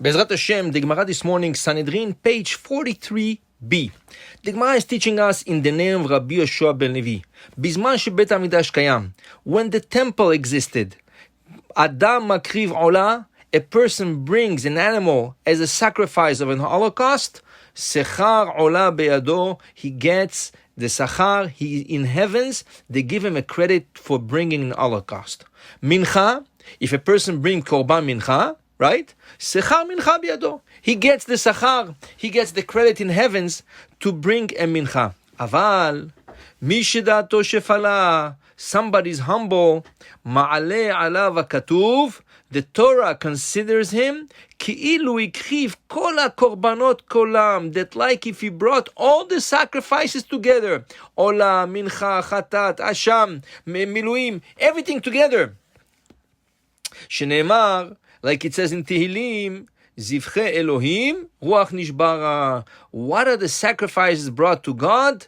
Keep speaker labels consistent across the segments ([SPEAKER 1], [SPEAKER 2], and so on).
[SPEAKER 1] Bezrat Hashem, the Gemara this morning, Sanhedrin, page 43b. The Gemara is teaching us in the name of Rabbi Yoshua ben Levi. Bizman shebet Hamidash kayam, when the temple existed, Adam makriv olah, a person brings an animal as a sacrifice of an holocaust, sechar olah beyado, he gets the sachar, he in heavens, they give him a credit for bringing an holocaust. Mincha, if a person brings korban mincha, right? Sechar mincha biyado. He gets the sachar, he gets the credit in heavens to bring a mincha. Aval, mi shedato shefala, somebody's humble, ma'ale alav katuv, the Torah considers him ki'ilu ikriv kol korbanot kolam, that like if he brought all the sacrifices together, ola, mincha, chatat, asham, miluim, everything together. Sheneemar, like it says in Tehillim, Zivche Elohim, Ruach Nishbara. What are the sacrifices brought to God?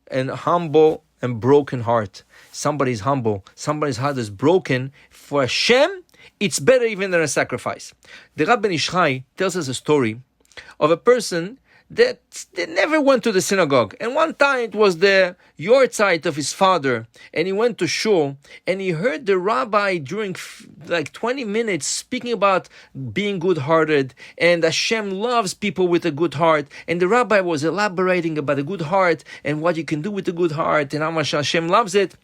[SPEAKER 1] An humble and broken heart. Somebody's humble, somebody's heart is broken. For Hashem, it's better even than a sacrifice. The Rabbi Nishchai tells us a story of a person that they never went to the synagogue. And one time it was the yortzeit of his father, and he went to shul, and he heard the rabbi during like 20 minutes speaking about being good-hearted, and Hashem loves people with a good heart, and the rabbi was elaborating about a good heart, and what you can do with a good heart, and how much Hashem loves it.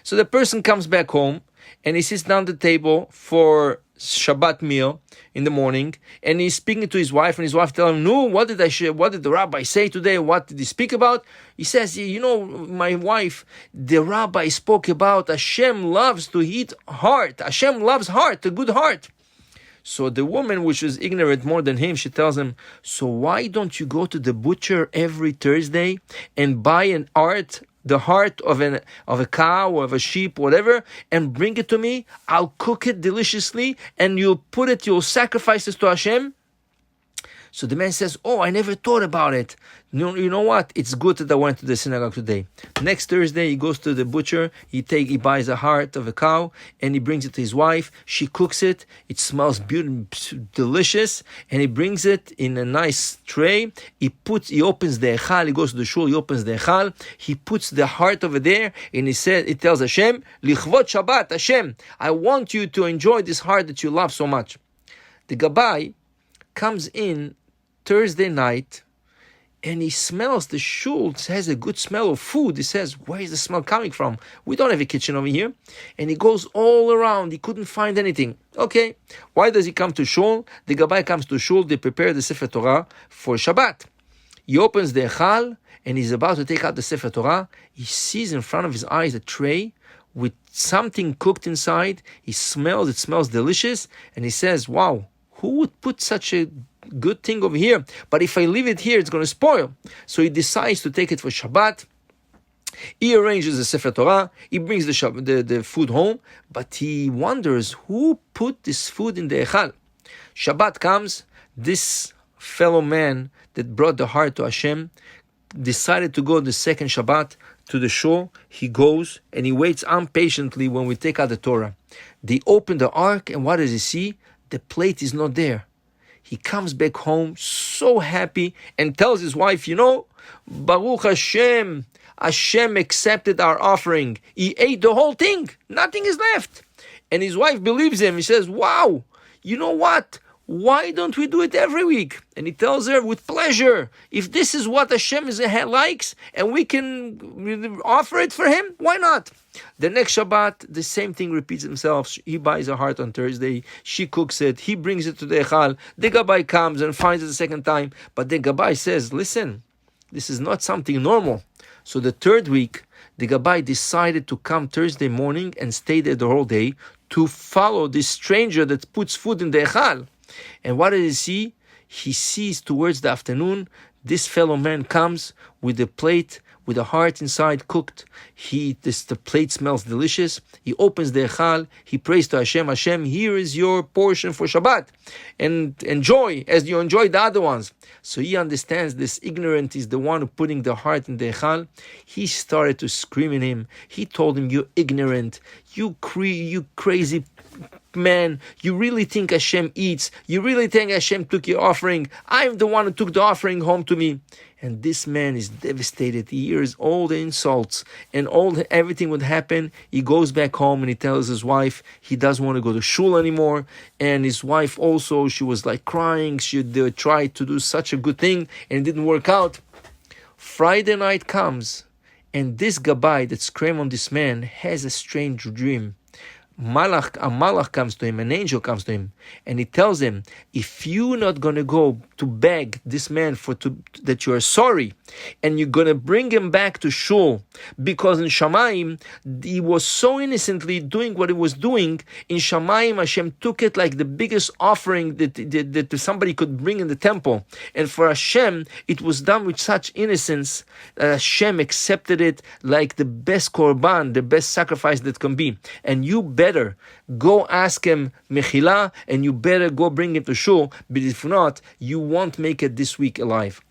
[SPEAKER 1] So the person comes back home, and he sits down at the table for Shabbat meal in the morning, and he's speaking to his wife, and his wife tells him, "No, what did the rabbi say today? What did he speak about?" He says, "You know, my wife, the rabbi spoke about Hashem loves to eat heart. Hashem loves heart, a good heart." So the woman, which was ignorant more than him, she tells him, "So why don't you go to the butcher every Thursday and buy the heart of a cow or of a sheep, whatever, and bring it to me? I'll cook it deliciously, and you'll sacrifice it to Hashem." So the man says, "Oh, I never thought about it. You know what? It's good that I went to the synagogue today." Next Thursday, he goes to the butcher. He buys a heart of a cow, and he brings it to his wife. She cooks it. It smells beautiful, delicious, and he brings it in a nice tray. He opens the echal. He goes to the shul. He opens the echal. He puts the heart over there, and he tells Hashem, "Lichvot Shabbat, Hashem, I want you to enjoy this heart that you love so much." The gabbai comes in Thursday night, and he smells the shul. It has a good smell of food. He says, "Where is the smell coming from? We don't have a kitchen over here." And he goes all around. He couldn't find anything. Okay, why does he come to shul? The gabbai comes to shul. They prepare the Sefer Torah for Shabbat. He opens the echal, and he's about to take out the Sefer Torah. He sees in front of his eyes a tray with something cooked inside. It smells delicious. And he says, "Wow, who would put such a good thing over here? But if I leave it here, it's going to spoil." So he decides to take it for Shabbat. He arranges the Sefer Torah. He brings the food home, but he wonders who put this food in the echal. Shabbat comes. This fellow man that brought the heart to Hashem decided to go the second Shabbat to the shul. He goes and he waits impatiently when we take out the Torah. They open the ark, and what does he see? The plate is not there. He comes back home so happy and tells his wife, "You know, Baruch Hashem, Hashem accepted our offering. He ate the whole thing. Nothing is left." And his wife believes him. He says, "Wow, you know what? Why don't we do it every week?" And he tells her, "With pleasure. If this is what Hashem likes and we can offer it for him, why not?" The next Shabbat, the same thing repeats himself. He buys a heart on Thursday. She cooks it. He brings it to the echal. The gabbai comes and finds it the second time. But the gabbai says, "Listen, this is not something normal." So the third week, the gabbai decided to come Thursday morning and stay there the whole day to follow this stranger that puts food in the echal. And what does he see? He sees towards the afternoon, this fellow man comes with a plate, with a heart inside cooked. The plate smells delicious. He opens the echal. He prays to Hashem, "Hashem, here is your portion for Shabbat. And enjoy as you enjoy the other ones." So he understands this ignorant is the one who putting the heart in the echal. He started to scream at him. He told him, "You're ignorant. You crazy man. You really think Hashem eats? You really think Hashem took your offering? I'm the one who took the offering home to me. And this man is devastated. He hears all the insults and everything would happen. He goes back home and he tells his wife he doesn't want to go to shul anymore. And his wife also, she was like crying. They tried to do such a good thing and it didn't work out. Friday night comes and this Gabbai that screamed on this man has a strange dream. A malach comes to him, an angel comes to him, and he tells him, if you're not going to go to beg this man that you are sorry, and you're going to bring him back to shul, because in Shamayim, he was so innocently doing what he was doing, in Shamayim, Hashem took it like the biggest offering that somebody could bring in the temple, and for Hashem, it was done with such innocence, that Hashem accepted it like the best korban, the best sacrifice that can be, and you better go ask him mechila, and you better go bring him to shul, but if not, you won't make it this week alive.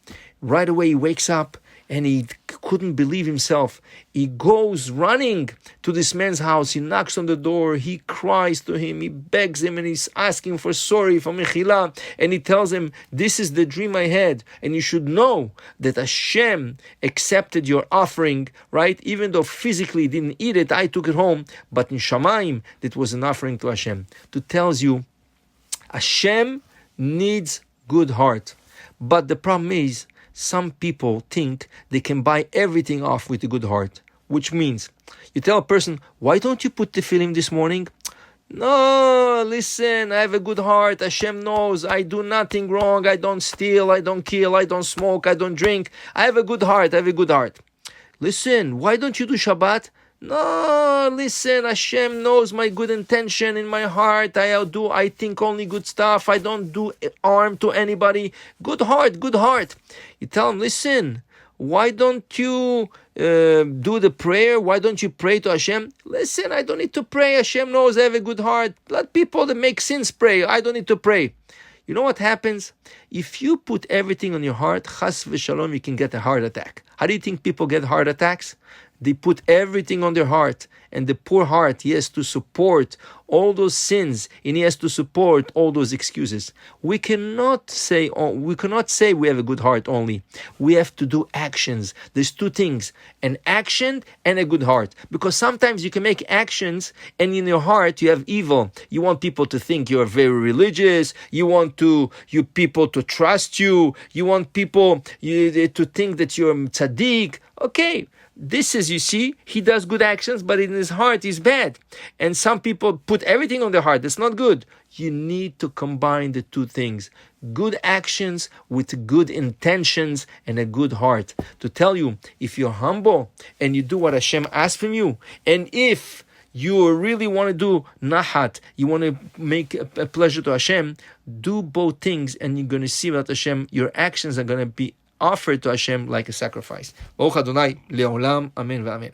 [SPEAKER 1] Right away he wakes up and he couldn't believe himself. He goes running to this man's house. He knocks on the door. He cries to him. He begs him and he's asking for sorry, for mechila. And he tells him, this is the dream I had. And you should know that Hashem accepted your offering, right? Even though physically he didn't eat it, I took it home. But in Shamayim, that was an offering to Hashem. To tells you, Hashem needs good heart. But the problem is, some people think they can buy everything off with a good heart. Which means, you tell a person, why don't you put tefillin this morning? No, listen, I have a good heart. Hashem knows I do nothing wrong. I don't steal, I don't kill, I don't smoke, I don't drink. I have a good heart, I have a good heart. Listen, why don't you do Shabbat? No, listen, Hashem knows my good intention in my heart. I think only good stuff. I don't do harm to anybody. Good heart, good heart. You tell him, listen, why don't you do the prayer? Why don't you pray to Hashem? Listen, I don't need to pray. Hashem knows I have a good heart. Let people that make sins pray. I don't need to pray. You know what happens? If you put everything on your heart, chas v'shalom, you can get a heart attack. How do you think people get heart attacks? They put everything on their heart, and the poor heart, he has to support all those sins, and he has to support all those excuses. We cannot say we have a good heart only. We have to do actions. There's two things, an action and a good heart. Because sometimes you can make actions, and in your heart you have evil. You want people to think you're very religious. You want people to trust you. You want people to think that you're tzaddik. Okay. This is, you see, he does good actions, but in his heart he's bad. And some people put everything on their heart. That's not good. You need to combine the two things. Good actions with good intentions and a good heart. To tell you, if you're humble and you do what Hashem asks from you, and if you really want to do nahat, you want to make a pleasure to Hashem, do both things and you're going to see that Hashem, your actions are going to be offered to Hashem like a sacrifice. Baruch Adonai, le'olam, amen v'amen.